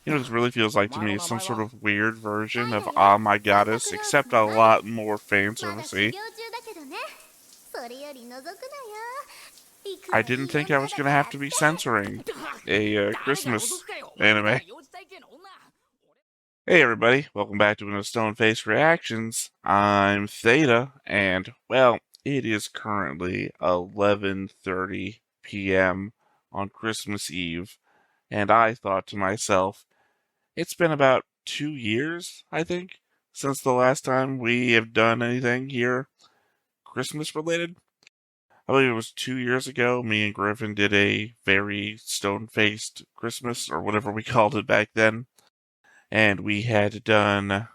You know, this really feels like to me some sort of weird version of Ah My Goddess, except a lot more fan servicey. I didn't think I was gonna have to be censoring a Christmas anime. Hey everybody, welcome back to another Stone Face Reactions. I'm Theta, and well, it is currently 11:30 p.m. on Christmas Eve, and I thought to myself, it's been about 2 years, I think, since the last time we have done anything here Christmas related. I believe it was 2 years ago, me and Griffin did a very stone-faced Christmas, or whatever we called it back then. And we had done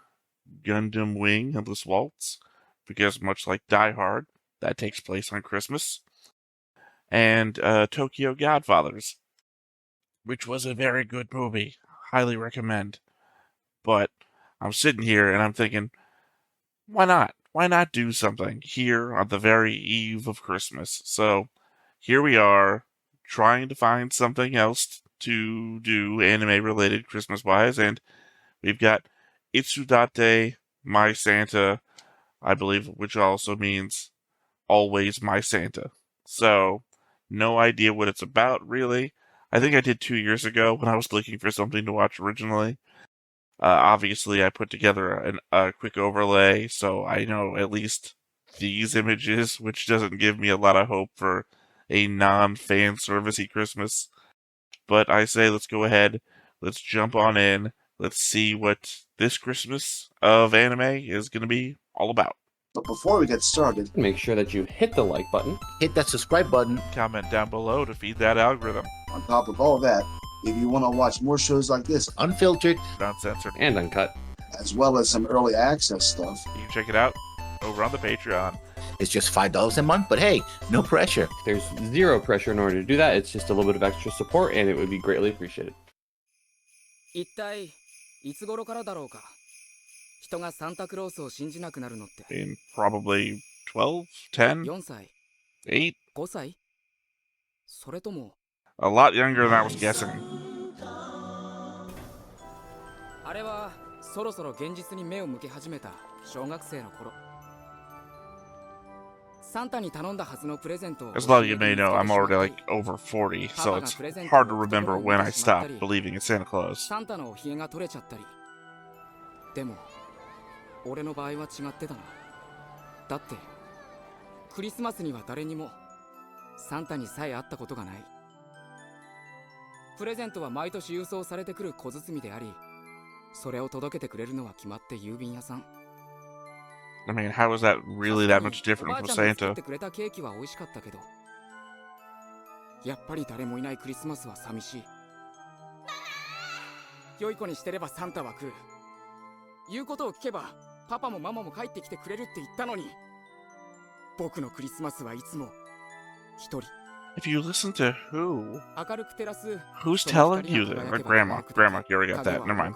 Gundam Wing Endless Waltz, because much like Die Hard, that takes place on Christmas. And Tokyo Godfathers, which was a very good movie. Highly recommend. But I'm sitting here and I'm thinking, why not? Why not do something here on the very eve of Christmas? So here we are, trying to find something else to do anime-related Christmas-wise, and we've got Itsudatte My Santa, I believe, which also means Always My Santa. So, no idea what it's about, really. I think I did 2 years ago when I was looking for something to watch originally. Obviously, I put together a quick overlay, so I know at least these images, which doesn't give me a lot of hope for a non-fan servicey Christmas. But I say let's go ahead, let's jump on in, let's see what this Christmas of anime is going to be all about. But before we get started, make sure that you hit the like button, hit that subscribe button, comment down below to feed that algorithm. On top of all that, if you want to watch more shows like this, unfiltered, uncensored, and uncut, as well as some early access stuff, you can check it out over on the Patreon. It's just $5 a month, but hey, no pressure. There's zero pressure in order to do that. It's just a little bit of extra support, and it would be greatly appreciated. In probably 12, 10, 8? A lot younger than I was guessing. As a lot of you may know, I'm already like over 40, so it's hard to remember when I stopped believing in Santa Claus. I mean, how is that really that much different from Santa? If you listen to who? Who's telling you that? Grandma. Grandma, you already got that. Never mind.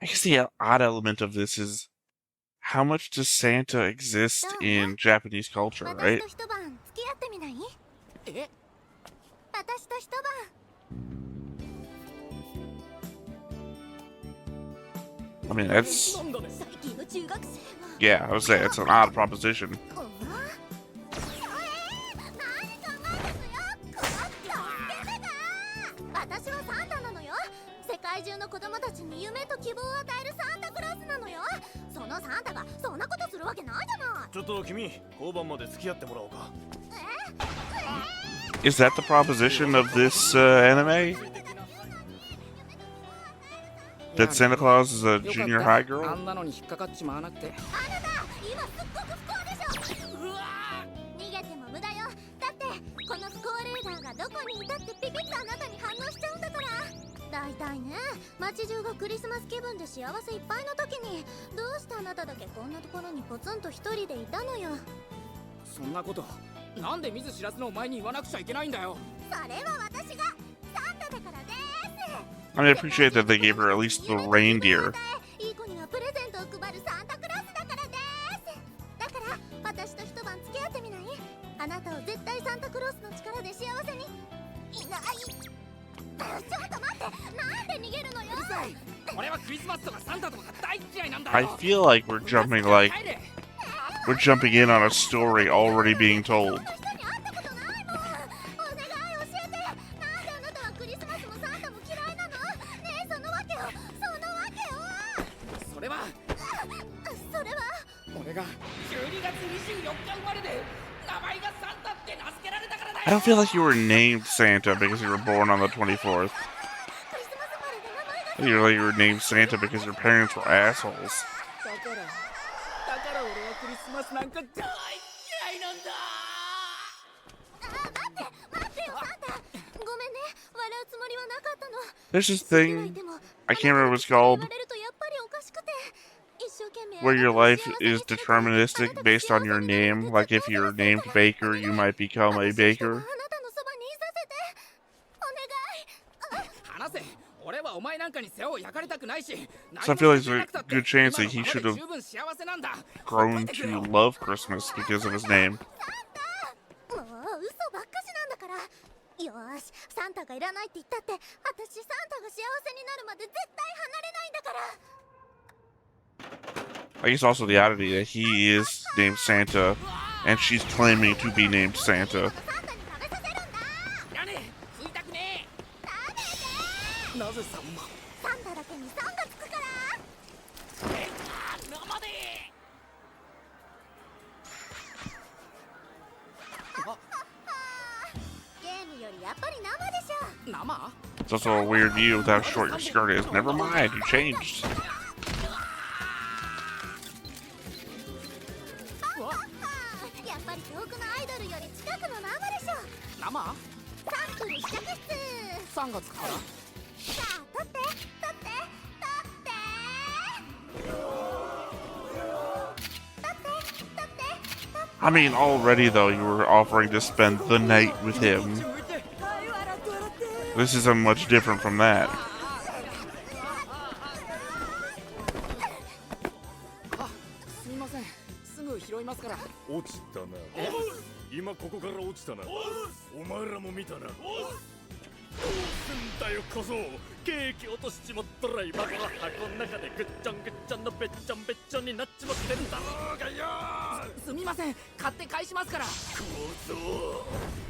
I guess the odd element of this is how much does Santa exist in Japanese culture, right? I mean, that's... yeah, I would say it's an odd proposition. Is that the proposition of this anime? That Santa Claus is a junior high girl? I mean, I appreciate that they gave her at least the reindeer. あなたを絶対サンタクロースの力で幸せにいない。ちょっと待って、なんで逃げるのよ。俺はクリスマスとかサンタとか大嫌いなんだ I よ。 feel like we're jumping in on a story already being told. 人に会ったことないもん。お願い教えて。なんであなたはクリスマスもサンタも嫌いなの。ねえ、その訳を。それはそれは俺が12月24日生まれで名前がサンタって名付けられたからだよ。 I don't feel like you were named Santa because you were born on the 24th. クリスマス生まれで名前が I feel like you were named Santa because your parents were assholes. だから俺はクリスマスなんか大嫌いなんだ。待ってよ、サンタ。ごめんね、笑うつもりはなかったの。 There's this thing, I can't remember what it's called, 言われるとやっぱりおかしくて。一生懸命 where your life is deterministic based on your name. Like if you're named Baker, you might become a あな baker. たのそばにいさせて。お願い。話せ。俺はお前なんかに世話を焼かれたくないし。 So I feel like there's a good chance that he should have 十分幸せなんだ。 grown to love Christmas because of his name. もう嘘ばっかしなんだから。よーし、サンタがいらないって言ったって、私サンタが幸せになるまで絶対離れないんだから。 I guess also the oddity that he is named Santa, and she's claiming to be named Santa. サンタに食べさせるんだ。いらねえ、知りたくね食べて。え。なぜさんま。サンタだけに3がつくから。生で。ゲームよりやっぱり生でしょ。生 It's also a weird view with how short your skirt is. Never mind, you changed. やっぱり遠くのアイドルより近くの生でしょ。生サンプル試着室。 3月から。さあ、取って取って取って取って。 I mean, already though, you were offering to spend the night with him. This isn't much different from that. すみません、すぐ拾いますから。落ちたな。今ここから落ちたな。お前らも見たな。どうすんだよこそ。ケーキ落としちまったら今から箱の中でぐっちゃんぐっちゃんのべっちゃんべっちゃんになっちまってんだろうがよ。すみません、買って返しますから。こうぞ。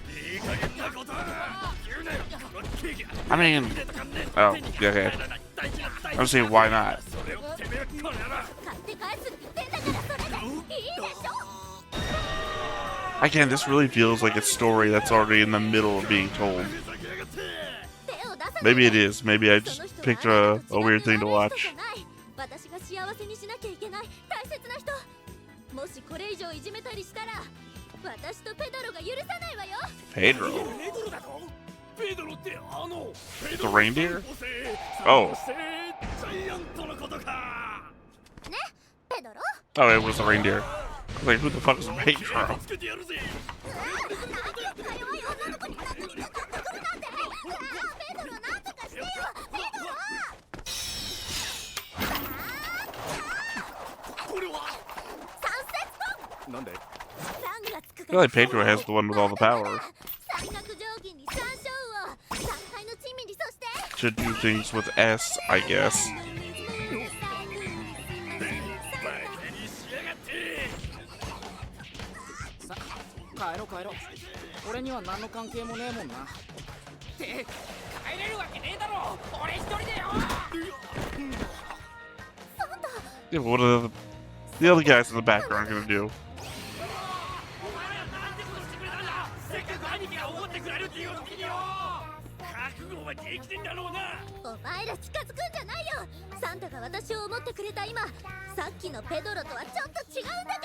いい加減なことは言うなよ。このケーキ。 I mean, oh, okay. I'm saying why not? それをてめえこの野郎。買って返すって言ってんだからそれでいいでしょ。 Again, this really feels like a story that's already in the middle of being told. 手を出さない。 Maybe it is. Maybe I just picked a weird thing to watch. 私が幸せにしなきゃいけない大切な人。もしこれ以上いじめたりしたら、私とペドロが許さないわよ。 Pedro. ペドロだと。ペドロってThe reindeer? Oh. ジャイアントのことか。ね、ペドロ。 Oh, it was the reindeer. I was like, who the fuck is Pedro? つけてやるぜ。か弱い女の子になんとかくるなんて。ペドロなんとかしてよ。ペドロ。これは。サンセット。なんで。 3がつく I feel like Pedro has the one with all the power 三角定規に3勝を3階の地味にそして to do things with S, I guess. さ、帰ろう帰ろう。俺には何の関係もねえもんな。って帰れるわけねえだろ。俺一人でよ。 Yeah, but what are the other guys in the background gonna do? お前らなんてことしてくれたんだ。せっかく兄貴が思ってくれるっていう時によ。覚悟はできてんだろうな。お前ら近づくんじゃないよ。サンタが私を思ってくれた今、さっきのペドロとはちょっと違うんだか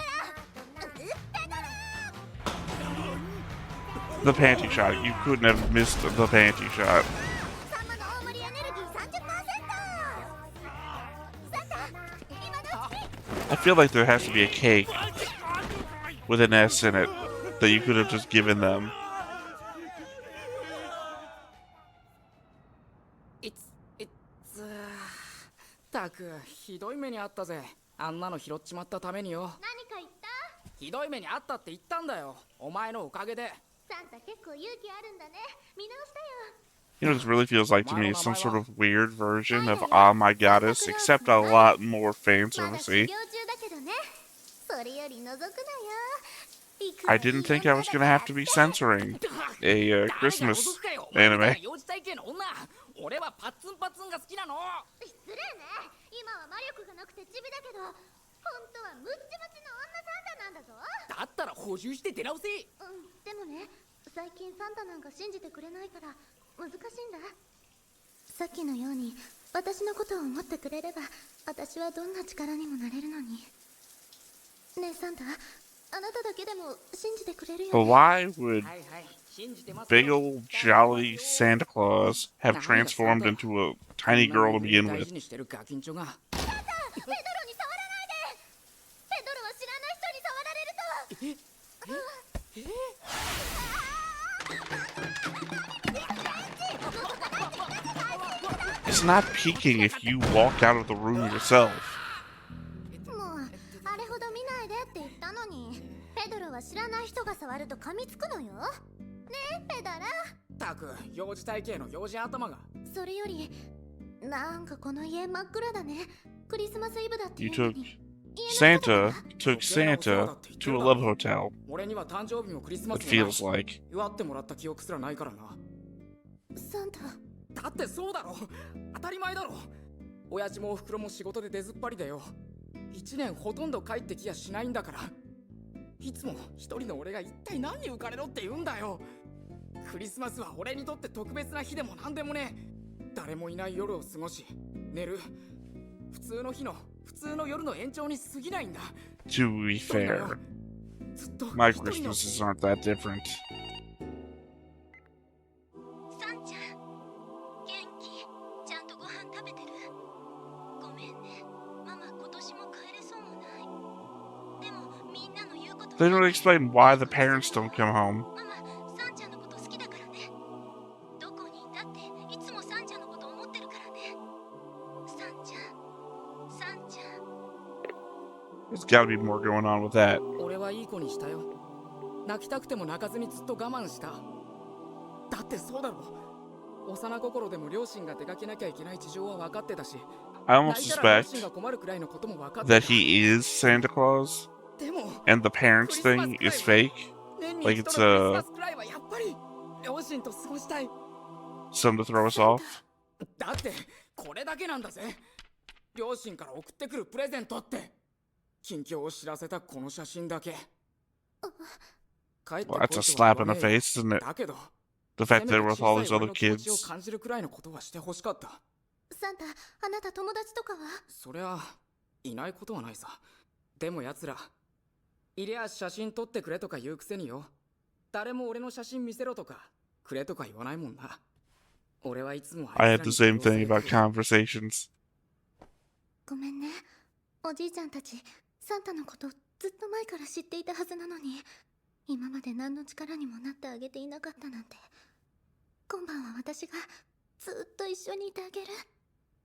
ら。ペドロ The panty shot. You couldn't have missed the panty shot. サンマの大盛りエネルギー 30%。 サンタ、今のうちに。 I feel like there has to be a cake with an S in it that you could have just given them. たくひどい目にあったぜ。あんなの拾っちまったためによ。何か言った？ひどい目にあったって言ったんだよ。お前のおかげで。サンタ結構勇気あるんだね。見直したよ。You know, this really feels like to me some sort of weird version of Ah My Goddess, except a lot more fan まだ修 servicey. 行中だけどね。それより覗くなよ。 I didn't think I was gonna have to be censoring a Christmas anime. 幼児体系の女。俺はパッツンパッツンが好きなの。失礼ね。今は魔力がなくてチビだけど、本当はムッチムチの女サンタなんだぞ。だったら補充して出直せ。でもね、最近サンタなんか信じてくれないから難しいんだ。さっきのように私のことを思ってくれれば、私はどんな力にもなれるのに。ねえサンタ、あなただけでも信じてくれるよ But ね。 why would はいはい、信じてます big よ。 old jolly Santa Claus have transformed into a tiny girl to begin 大 with? 事にしてるガキンチョが。ペドロに触らないで。ペドロは知らない人に触られると。 It's not peeking if you walk out of the room yourself. もうあれほど見ないでって言ったのに、ペドロは知らない人が触ると噛みつくのよ。ねえペドロ。たく、幼児体系の幼児頭が。それよりなんかこの家真っ暗だね。クリスマスイブだって You 言うの took に。 Santa took Santa to a love hotel. 俺には誕生日もクリスマ It スもない。 feels like. 祝ってもらった記憶すらないからな。サンタ。だってそうだろ。当たり前だろ。親父もおふくろも仕事で出ずっぱりだよ。1年ほとんど帰ってきやしないんだから。いつも一人の俺が一体何浮かれろって言うんだよ。クリスマスは俺にとって特別な日でも何でもね。誰もいない夜を過ごし寝る。普通の日の普通の夜の延長に過ぎないんだ。 To be fair, ずっと my 一人の Christmases aren't that different. サンちゃん、元気？ちゃんとご飯食べてる？ごめんね。ママ今年も帰れそうもない。でもみんなの言うこと。 They don't explain why the parents don't come home. ママ、サンちゃんのこと好きだからね。どこにいたっていつもサンちゃんのこと思ってるからね。サンちゃん、サンちゃん。 There's gotta be more going on with that. 俺はいい子にしたよ。泣きたくても泣かずにずっと我慢した。だってそうだろ。幼心でも両親が出かけなきゃいけない事情は分かってたし、 I almost 泣いたら両 suspect 親が困るくらいのことも分かってた。 that he is Santa Claus でも and the parents thing is fake. 年に Like 一 it's 度のクリスマスくらいはやっぱり両親と過ごしたい。 Something to throw us off. だってこれだけなんだぜ。両親から送ってくるプレゼントって、近況を知らせたこの写真だけ。帰ってこ Well, いと that's は a 言 slap わ in ね the えよ。 face, isn't it? だけど The せ fact め that て they're with 小 all さい these 俺 other の気持ちを kids. 感じるくらいのことはしてほしかった。サンタ、あなた友達とかは？そりゃいないことはないさ。でも奴らいりゃ写真撮ってくれとか言うくせによ、誰も俺の写真見せろとかくれとか言わないもんな。俺はいつも I had the same thing about conversations. ごめんね。おじいちゃんたち、サンタのことずっと前から知っていたはずなのに、今まで何の力にもなってあげていなかったなんて。今晩は私がずっと一緒にいてあげる。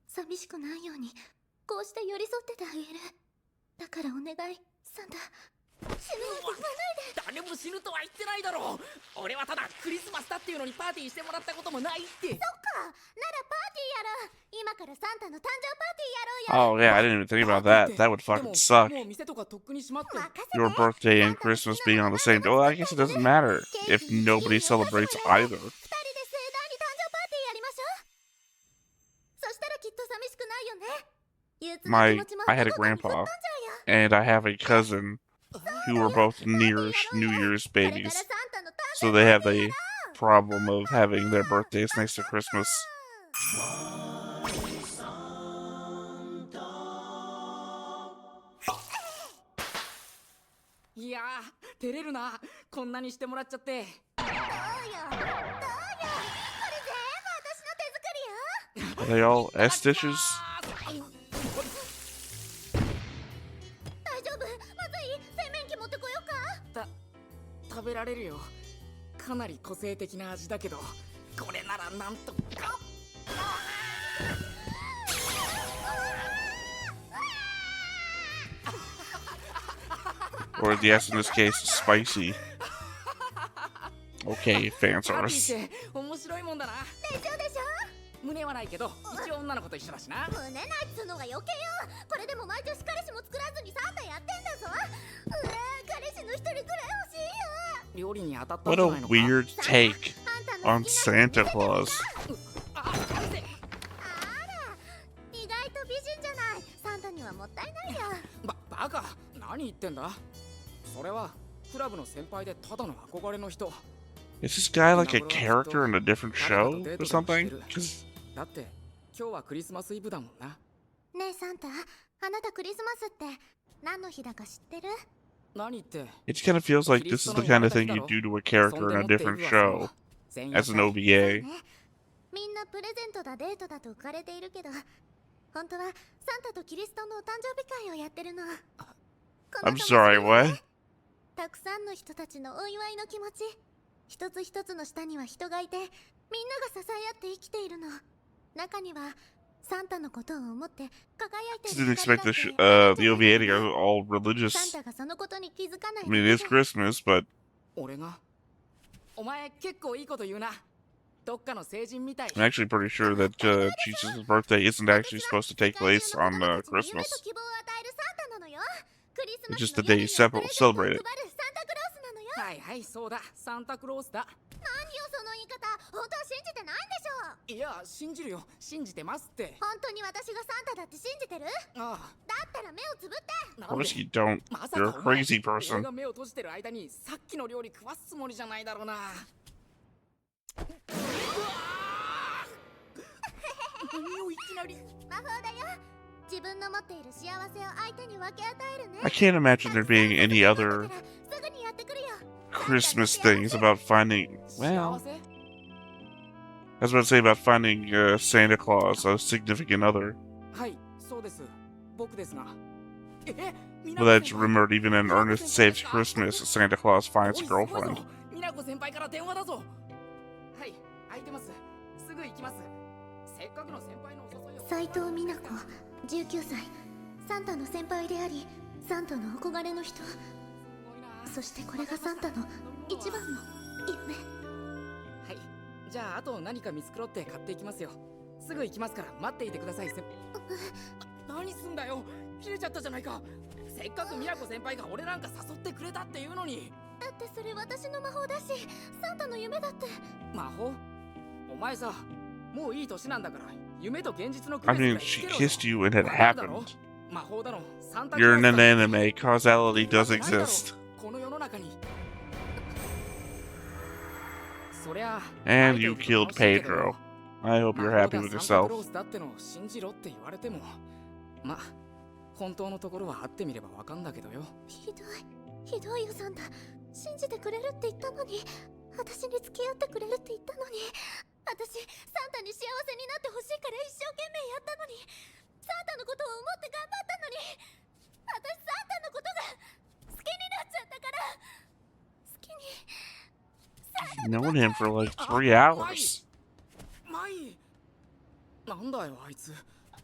寂しくないように、こうして寄り添っててあげる。だからお願い、サンタ。死ぬなんて言わないで。誰も死ぬとは言ってないだろう。俺はただクリスマスだっていうのにパーティーしてもらったこともないって。そっか、ならパーティーやろう。今からサンタの誕生パーティーやろうよ。 Oh, yeah, I didn't even think about that. That would で fucking も suck. もう店とかとっくに閉まって。任せて。 Your birthday and Christmas being on the same day. Well, I guess it doesn't matter if nobody celebrates either. 二人で盛大に誕生パーティーやりましょう。そしたらきっと寂しくないよね。憂鬱な気持ちも I had a どこかに吹っ飛んじ grandpa ゃうよ。 and I have a cousin who were both near New Year's これから babies. サンタの誕 So they have the problem of having their birthdays next to Christmas. いやー照れるな、こんなにしてもらっちゃって。どうよどうよ、これ全部私の手作りよ。 Are they all S dishes? 大丈夫？まずい？洗面器持ってこようか？食べられるよ。かなり個性的な味だけど、これならなんとか。Or yes, in this case, spicy. Okay, パーティ fan ー source. って面白いもんだな。でしょでしょ。胸はないけど一応女の子と一緒だしな。胸ないっつうのが余計よ。これでも毎年彼氏も作らずにサンタやってんだぞ。彼氏の一人くらい欲しいよ。料理に当たったん What じゃ a ないのか。 weird take あんたの on 好きな Santa Claus. あ、うぜ。あら、意外と美人じゃない。サンタにはもったいないよ。バカ、何言ってんだ。それはクラブの先輩でただの憧れの人。 Is this guy like a character in a different show or something? 'Cause だって今日はクリスマスイブだもんな。ねえサンタ、あなたクリスマスって何の日だか知ってる？何って。 it kind of feels like this is the kind of thing you do to a character in a different show as an OVA. みんなプレゼントだデートだと浮かれているけど、本当はサンタとキリストのお誕生日会をやってるの。 I'm sorry, what? たくさんの人たちのお祝いの気持ち、一つ一つの下には人がいて、みんなが支え合って生きているの。中にはサンタのことを思って輝いて Didn't る expect 光 the だって the OVA to go all サン religious. タがそのことに気づかない I mean, it is Christmas, but 俺が。お前結構いいこと言うな。どっかの成人みたい。 I'm actually pretty sure that Jesus' birthday isn't actually supposed to take place on Christmas. 希望を与えるサンタなのよ。クリスマ It's ス just の the day 夜 you にはプレゼントを celebrate 配 it. るサンタクロースなのよ。はいはい、そうだ、サンタクロースだ。何よその言い方、本当は信じてないんでしょ。いや、信じるよ、信じてますって。本当に私がサンタだって信じてる？あだったら目をつぶって。あ、 Of course you don't. まさ You're か a お前 crazy 俺 person. が目を閉じてる間にさっきの料理食わすつもりじゃないだろうな。何をいきなり。魔法だよ。自分の持っている幸せを相手に分け与えるね。 I can't imagine there being any other すぐにやってくるよ。 Christmas things about finding. 幸 Well, せ？ I was about to say about finding Santa Claus, a significant other. はい、そうです。僕ですが。But that's rumored even in Ernest Saves Christmas, Santa Claus finds a おいすごいぞ girlfriend. みなこ先輩から電話だぞ。はい、空いてます。すぐ行きます。せっかくの先輩のお誘いを。斉藤美奈子、19歳。サンタの先輩であり、サンタの憧れの人。そしてこれがサンタの一番の夢。はい、じゃああと何か見繕って買っていきますよ。すぐ行きますから待っていてください。何すんだよ、切れちゃったじゃないか。せっかくみなこ先輩が俺なんか誘ってくれたっていうのに。だってそれ私の魔法だし、サンタの夢だって。魔法？お前さ、もういい年なんだから夢と現実の区 I 別 mean, がつ she けろよ。 kissed you and it わかるだろ？ happened. 魔法だろ、サンタクロ You're ー in ス an だろ。 anime, causality does ないだろ exist. この世の中に。そりゃ And you killed Pedro. I hope you're happy with サンタクロ yourself. ースだってのを信じろって言われても、まあ本当のところは会ってみればわかんだけどよ。ひどいよサンタ。信じてくれるって言ったのに、私に付き合ってくれるって言ったのに、私サンタに幸せになってほしいから一生懸命やったのに、サンタのことを思って頑張ったのに、私サンタのことが好きになっちゃったから。好きに。 You've known him for like 3 hours. マイ、なんだよあいつ。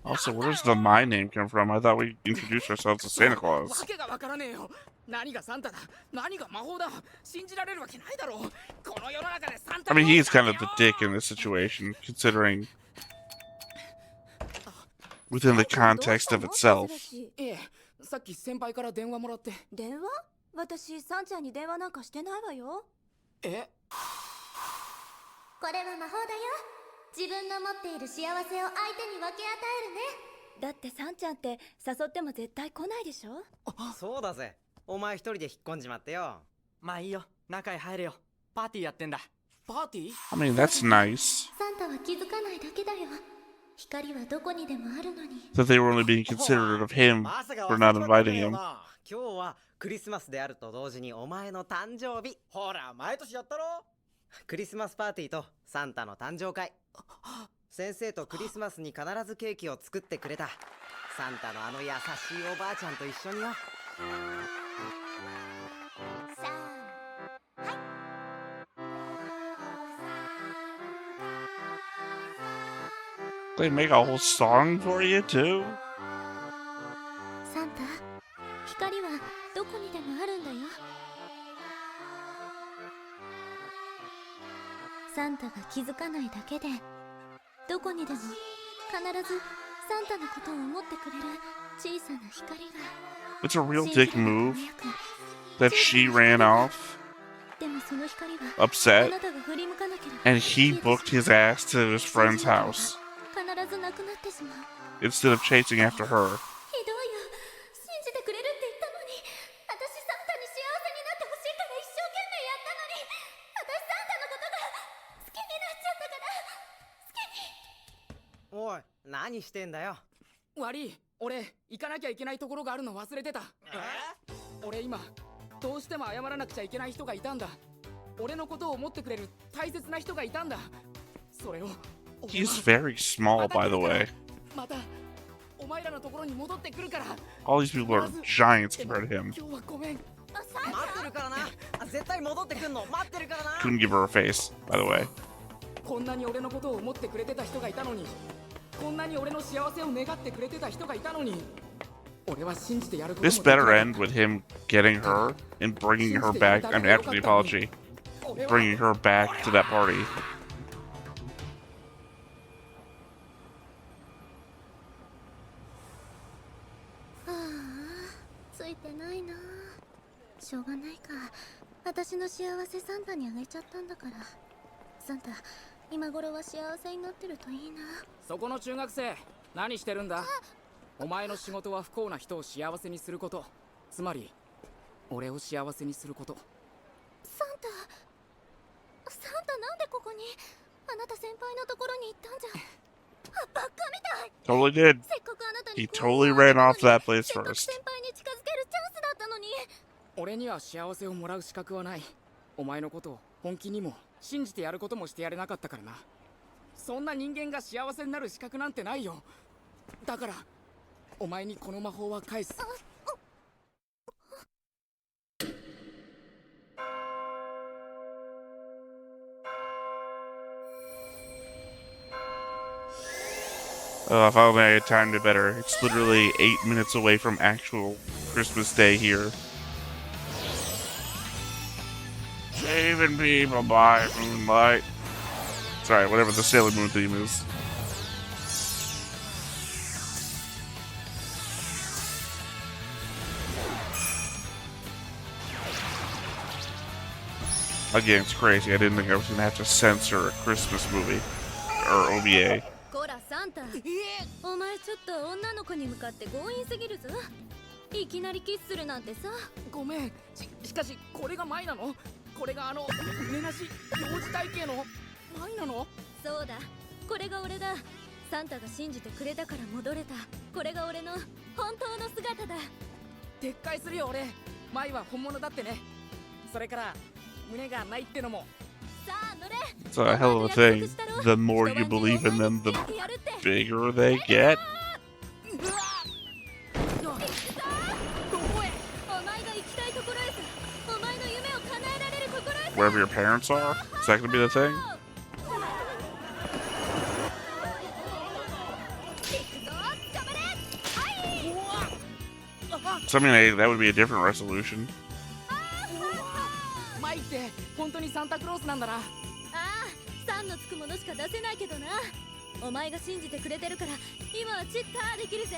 Also, where does the my name come from? I thought we introduced ourselves as Santa わ Claus. けがわからねえよ。何がサンタだ、何が魔法だ、信じられるわけないだろう。この世の中でサンタ I mean, クロー he's スだ kind よ of the dick in this situation, considering within the context of itself. ええ、さっき先輩から電話もらって。電話？私サンちゃんに電話なんかしてないわよ。え、これは魔法だよ。自分の持っている幸せを相手に分け与えるね。だってサンちゃんって誘っても絶対来ないでしょ。そうだぜ。お前一人で引っ込んじまってよ。まあいいよ、中へ入れよ。パーティーやってんだ。パーティー？ I mean, that's nice サンタは気づかないだけだよ。光はどこにでもあるのに。 that they were only being considerate of him まさか for 忘 not れちまった inviting ねよ him. な。今日はクリスマスであると同時にお前の誕生日。ほら、毎年やったろ。クリスマスパーティーとサンタの誕生会。先生とクリスマスに必ずケーキを作ってくれた。サンタのあの優しいおばあちゃんと一緒によ。さあ、はい。 They make a whole song for you too? サンタ、光はどこにでもあるんだよ。サンタが気づかないだけで、どこにでも必ずサンタのことを思ってくれる小さな光が。 It's a real dick move that she ran off でもその光は upset あなたが振り向かなければ and he booked his ass to his friend's house 必ずなくなってしまう。 instead of chasing after her. ひどいよ。信じてくれるって言ったのに、私サンタに幸せになってほしいから一生懸命やったのに、私サンタのことが好きになっちゃったから、好きに。おい、何してんだよ。悪い、俺行かなきゃいけないところがあるの忘れてた。俺今どうしても謝らなくちゃいけない人がいたんだ。俺のことを思ってくれる大切な人がいたんだ。それを He's very small, by the way. またお前らのところに戻ってくるから。 All these people are giants compared to him. 今日はごめん。待ってるからな。絶対戻ってくんの待ってるからな。 Couldn't give her a face, by the way. こんなに俺のことを思ってくれてた人がいたのに、こんなに俺の幸せを願ってくれてた人がいたのに、俺は信じてやることも This better end with him getting her and bringing her back. I mean, after the apology, bringing her back to that party. ああ、ついてないな。しょうがないか。私の幸せサンタにあげちゃったんだから。サンタ、今頃は幸せになってるといいな。そこの中学生、何してるんだ。お前の仕事は不幸な人を幸せにすること、つまり俺を幸せにすること。サンタなんでここに。あなた先輩のところに行ったんじゃ。あ、バカみたい。 Totally did. せっかくあなたに He totally ran off to that place せっかく first. 先輩に近づけるチャンスだったのに。俺には幸せをもらう資格はない。お前のことを本気にも信じてやることもしてやれなかったからな。そんな人間が幸せになる資格なんてないよ。だからお前にこの魔法は返す。I finally I timed it better. It's literally 8 minutes away from actual Christmas Day here. Saving people by moonlight. Sorry, whatever the Sailor Moon theme is. Again, it's crazy. I didn't think I was going to have to censor a Christmas movie. Or OVA. こらサンタ、お前ちょっと女の子に向かって強引すぎるぞ。いきなりキスするなんてさ。ごめん。しかしこれが舞なの？これが胸なし幼児体型の舞なの？そうだ、これが俺だ。サンタが信じてくれたから戻れた。これが俺の本当の姿だ。撤回するよ俺。舞は本物だってね。それから胸がないってのも。 It's a hell of a thing. The more you believe in them, the bigger they get. Wherever your parents are? Is that gonna be the thing? So I mean, that would be a different resolution. 舞って本当にサンタクロースなんだな。ああ、サンのつくものしか出せないけどな。お前が信じてくれてるから今はチッターできるぜ。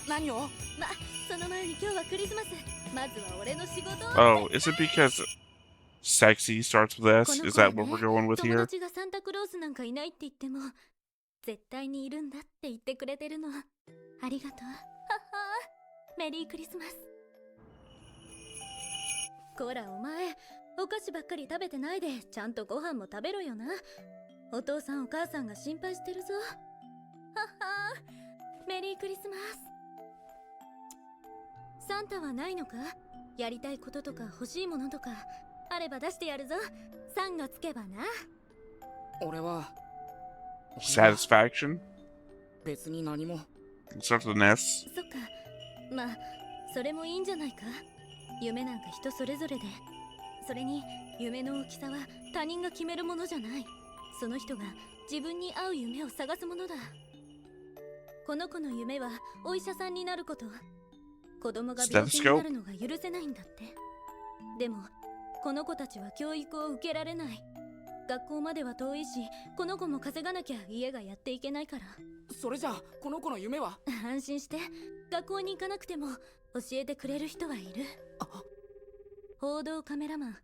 何を？ま、その前に今日はクリスマス。まずは俺の仕事を。 Oh, is it because sexy starts with S? Is that what we're going with 友 here? 達がサンタクロースなんかいないって言っても絶対にいるんだって言ってくれてるの。ありがとう。はっはー。メリークリスマス。こらお前、お菓子ばっかり食べてないでちゃんとご飯も食べろよな。お父さんお母さんが心配してるぞ。はっはー。メリークリスマス。サンタはないのか？やりたいこととか欲しいものとかあれば出してやるぞ。3がつけばな。俺は Satisfaction? 別に何も。 It starts with an S. そっか。まあ、それもいいんじゃないか。夢なんか人それぞれで。それに、夢の大きさは他人が決めるものじゃない。その人が自分に合う夢を探すものだ。この子の夢はお医者さんになること。子供が病気になるのが許せないんだって。でもこの子たちは教育を受けられない。学校までは遠いし、この子も稼がなきゃ家がやっていけないから。それじゃあこの子の夢は？安心して、学校に行かなくても教えてくれる人はいる。報道カメラマン、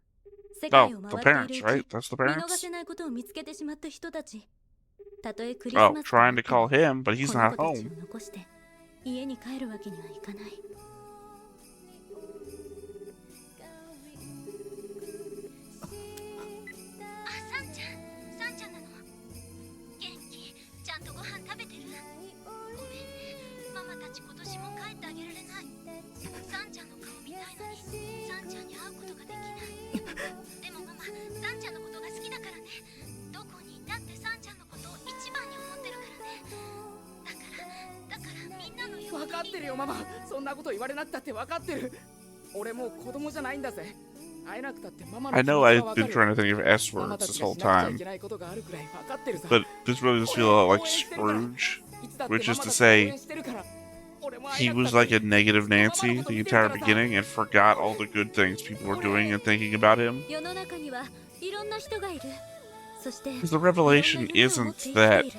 世 Oh, 界を the 回ってい parents, るう right? ち That's the 見逃 parents? せないことを見つけてしまった人たち。たとえクリス Oh, マス trying to call him, but he's この not 子たち home. を残して家に帰るわけにはいかない。あ、サンちゃん、サンちゃんなの？元気？ちゃんとご飯食べてる？ごめんね、ママたち今年も帰ってあげられない。サンちゃんの顔見たいのに、サンちゃんに会うことができない。でもママ、サンちゃんのことが好きだからね。どこにいたってサンちゃんのことを一番に思ってるからね。だからみんなのように。分かってるよママ、そんなこと言われなくたって分かってる。俺もう子供じゃないんだぜ。会えなくたってママの I 気持ち know は I've 分か been る。 trying to think of S ママ words た this ちが whole しなくちゃい time, けないことがあるくらい分かってるさ。 but this really does feel a lot like Scrooge, which is to say, he was like a negative Nancy the entire beginning and forgot all the good things people were doing and thinking about him. 世の中にはいろんな人がいる。そして Because the revelation isn't that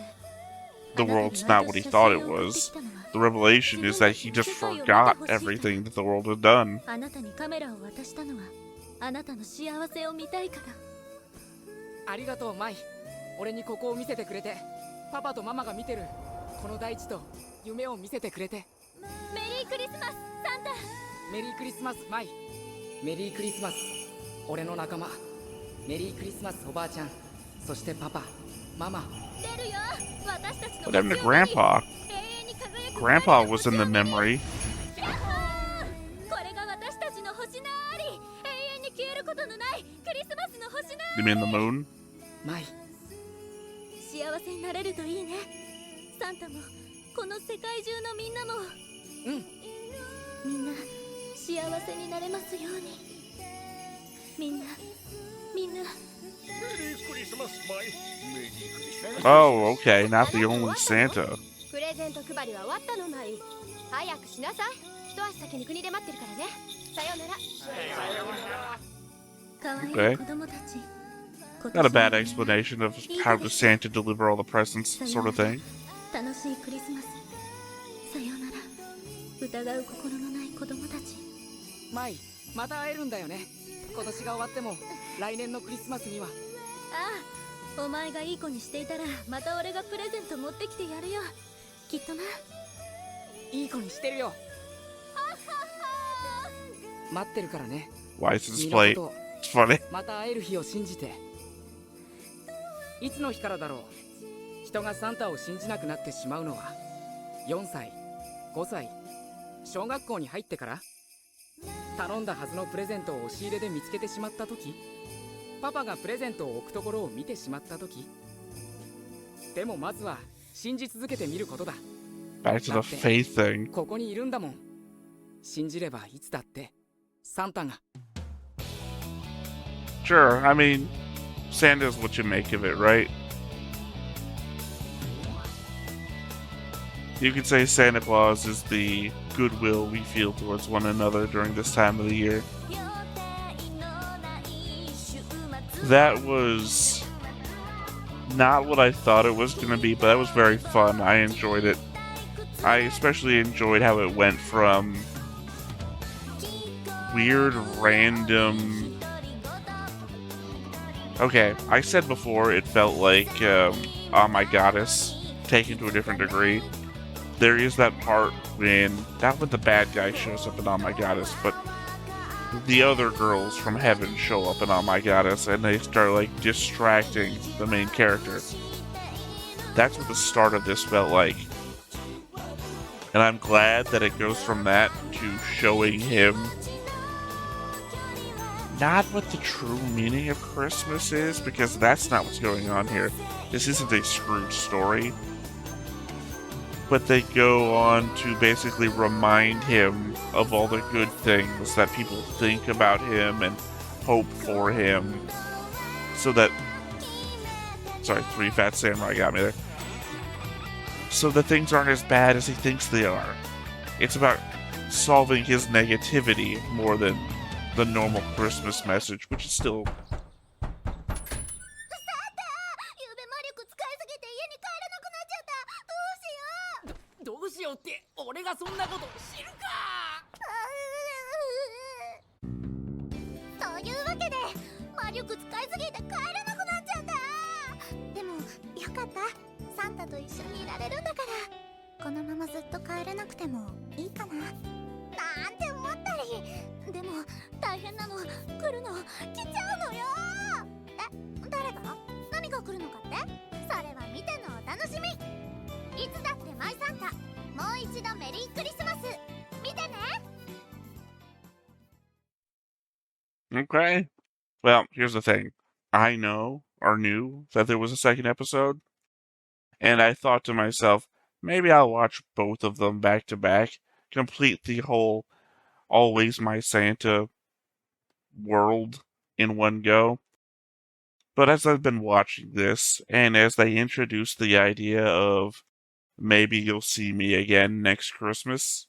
the world's not what he thought it was. The revelation is that he just forgot everything that the world had done. あなたにカメラを渡したのはあなたの幸せを見たいから。ありがとうマイ。俺にここを見せてくれて、パパとママが見てるこの大地と夢を見せてくれて。メリークリスマスサンタ。メリークリスマスマイ。メリークリスマス俺の仲間。メリークリスマスおばあちゃん、そしてパパママ。出るよ、私たちの What happened to Grandpa? Grandpa was in the memory. これが私たちの星なーり、永遠に消えることのないクリスマスの星なー You り。 mean the moon? マイ。幸せになれるといいね。サンタもこの世界中のみんなも。みんな幸せになれますように。みんな。メリークリスマスマイ。メリークリスマス。 Oh, okay, not the only Santa. プレゼント配りは終わったのマイ。早くしなさい。一足先に国で待ってるからね。さようなら。かわいい Okay. 子供たち。 Not a bad explanation of how does Santa deliver all the presents, sort of thing. 楽しいクリスマス。さようなら。疑う心のない子供たち。マイ、また会えるんだよね。今年が終わっても来年のクリスマスには。ああ、お前がいい子にしていたらまた俺がプレゼント持ってきてやるよ。きっとな。いい子にしてるよ。待ってるからね。 Why is this 君の plate? ことを It's funny. また会える日を信じて。いつの日からだろう、人がサンタを信じなくなってしまうのは。4歳、5歳、小学校に入ってから。頼んだはずのプレゼントを押し入れで見つけてしまった時、パパがプレゼントを置くところを見てしまった時。でもまずは信じ続けてみることだ。 Back to the faith thing. ここにいるんだもん。信じればいつだってサンタが。 Sure, I mean, Santa's what you make of it, right? You could say Santa Claus is the goodwill we feel towards one another during this time of the year. That was not what I thought it was going to be, but that was very fun. I enjoyed it. I especially enjoyed how it went from weird, random... Okay, I said before it felt like Oh My Goddess taken to a different degree. There is that part when, not when the bad guy shows up in Oh My Goddess, but the other girls from heaven show up in Oh My Goddess and they start like distracting the main character. That's what the start of this felt like. And I'm glad that it goes from that to showing him not what the true meaning of Christmas is, because that's not what's going on here. This isn't a Scrooge story. But they go on to basically remind him of all the good things that people think about him and hope for him. So that... Sorry, 3 Fat Samurai got me there. So that things aren't as bad as he thinks they are. It's about solving his negativity more than the normal Christmas message, which is still. どうしようって俺がそんなこと知るか。そういうわけで魔力使いすぎて帰れなくなっちゃった。でもよかった、サンタと一緒にいられるんだから。このままずっと帰れなくてもいいかななんて思ったり。でも大変なの、来るの来ちゃうのよ。誰が何が来るのかって、それは見てのお楽しみ。いつだってマイサンタ、もう一度メリークリスマス見てね。 Okay. Well, here's the thing. I know or knew that there was a second episode, and I thought to myself, maybe I'll watch both of them back to back, complete the whole Always My Santa world in one go. But as I've been watching this, and as they introduced the idea of maybe you'll see me again next Christmas,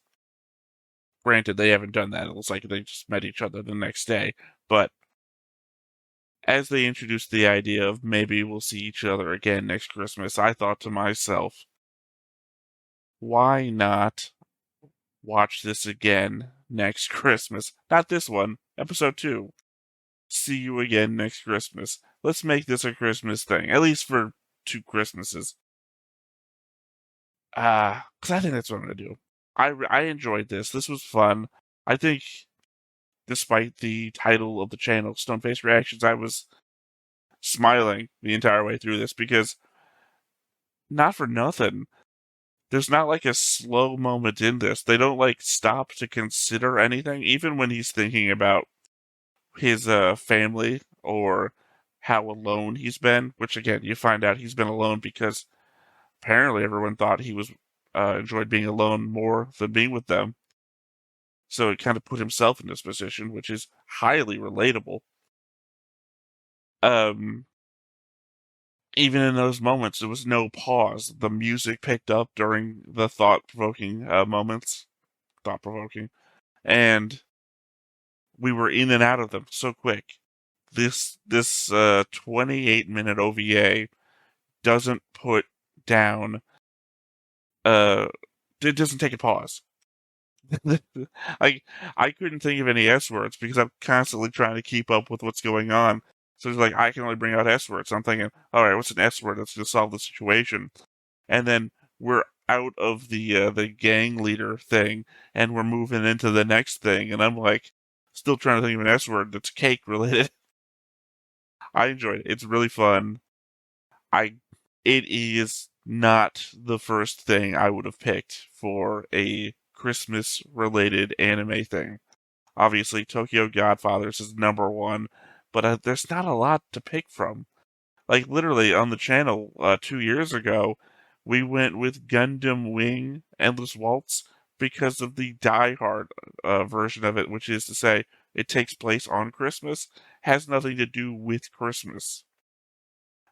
granted, they haven't done that. It looks like they just met each other the next day, but as they introduced the idea of maybe we'll see each other again next Christmas, I thought to myself, why not watch this again next Christmas? Not this one, episode 2. See you again next Christmas. Let's make this a Christmas thing, at least for 2 Christmases. Because I think that's what I'm going to do. I enjoyed this. This was fun. I think, despite the title of the channel, Stoneface Reactions, I was smiling the entire way through this because, not for nothing, there's not like a slow moment in this. They don't like stop to consider anything, even when he's thinking about his family or how alone he's been, which again, you find out he's been alone because apparently everyone thought he was enjoyed being alone more than being with them. So it kind of put himself in this position, which is highly relatable. Even in those moments, there was no pause. The music picked up during the thought-provoking moments. Thought-provoking. And we were in and out of them so quick. This 28-minute OVA doesn't put down... it doesn't take a pause. I couldn't think of any S words because I'm constantly trying to keep up with what's going on. So it's like I can only bring out S words. So I'm thinking, all right, what's an S word that's going to solve the situation? And then we're out of the gang leader thing, and we're moving into the next thing, and I'm like, still trying to think of an S word that's cake related. I enjoyed it. It's really fun. It is not the first thing I would have picked for a Christmas-related anime thing. Obviously, Tokyo Godfathers is number one, but there's not a lot to pick from. Like, literally, on the channel 2 years ago, we went with Gundam Wing Endless Waltz because of the Die Hard version of it, which is to say, it takes place on Christmas, has nothing to do with Christmas.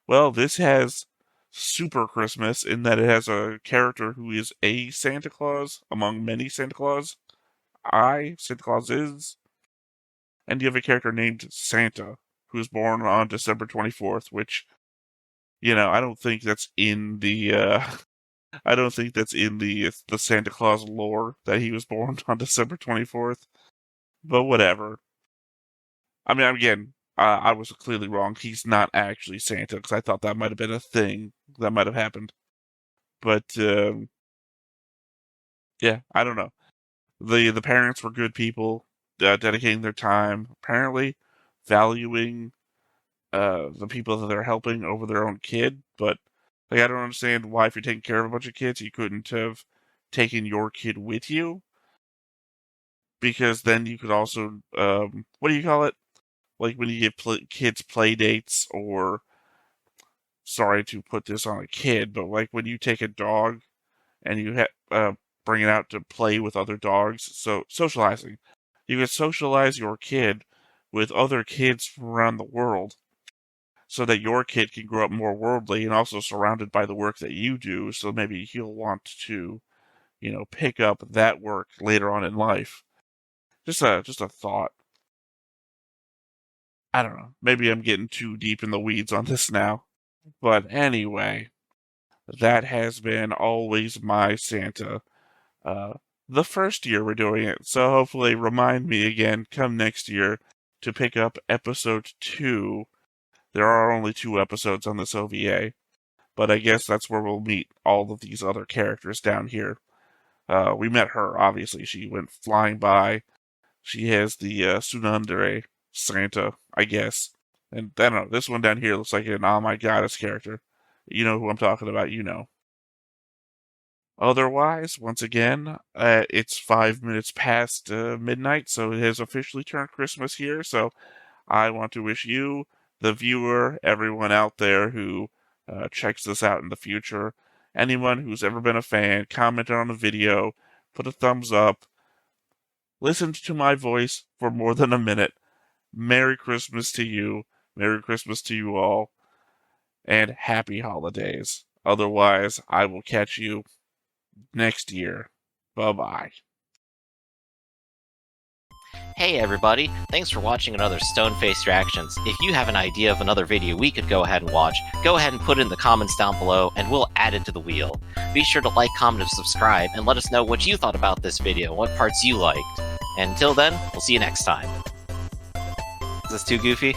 Well, this has Super Christmas in that it has a character who is a Santa Claus among many Santa Claus. Santa Claus is. And you have a character named Santa, who was born on December 24th, which, I don't think that's in the, I don't think that's in the Santa Claus lore that he was born on December 24th. But whatever. I mean, again, I was clearly wrong. He's not actually Santa, because I thought that might have been a thing that might have happened. But, yeah, I don't know. The parents were good people, dedicating their time, apparently valuing the people that they're helping over their own kid. But like, I don't understand why, if you're taking care of a bunch of kids, you couldn't have taken your kid with you, because then you could also what do you call it? Like when you give kids play dates, or sorry to put this on a kid, but like when you take a dog and you bring it out to play with other dogs. So socializing. You can socialize your kid with other kids from around the world so that your kid can grow up more worldly and also surrounded by the work that you do. So maybe he'll want to, pick up that work later on in life. Just a thought. I don't know. Maybe I'm getting too deep in the weeds on this now. But anyway, that has been Always My Santa. Uh, the first year we're doing it, so hopefully remind me again come next year to pick up episode 2. There are only 2 episodes on this OVA, but I guess that's where we'll meet all of these other characters down here. We met her, obviously. She went flying by. She has the Tsundere Santa, I guess. And I don't know, this one down here looks like an Oh My Goddess character. You know who I'm talking about, you know. Otherwise, once again, it's 5 minutes past midnight, so it has officially turned Christmas here. So I want to wish you, the viewer, everyone out there who checks this out in the future, anyone who's ever been a fan, commented on the video, put a thumbs up, listened to my voice for more than a minute. Merry Christmas to you. Merry Christmas to you all. And happy holidays. Otherwise, I will catch you next year. Bye-bye. Hey everybody, thanks for watching another Stone-Faced Reactions. If you have an idea of another video we could go ahead and watch, go ahead and put it in the comments down below and we'll add it to the wheel. Be sure to like, comment, and subscribe and let us know what you thought about this video, what parts you liked. And until then, we'll see you next time. Is this too goofy?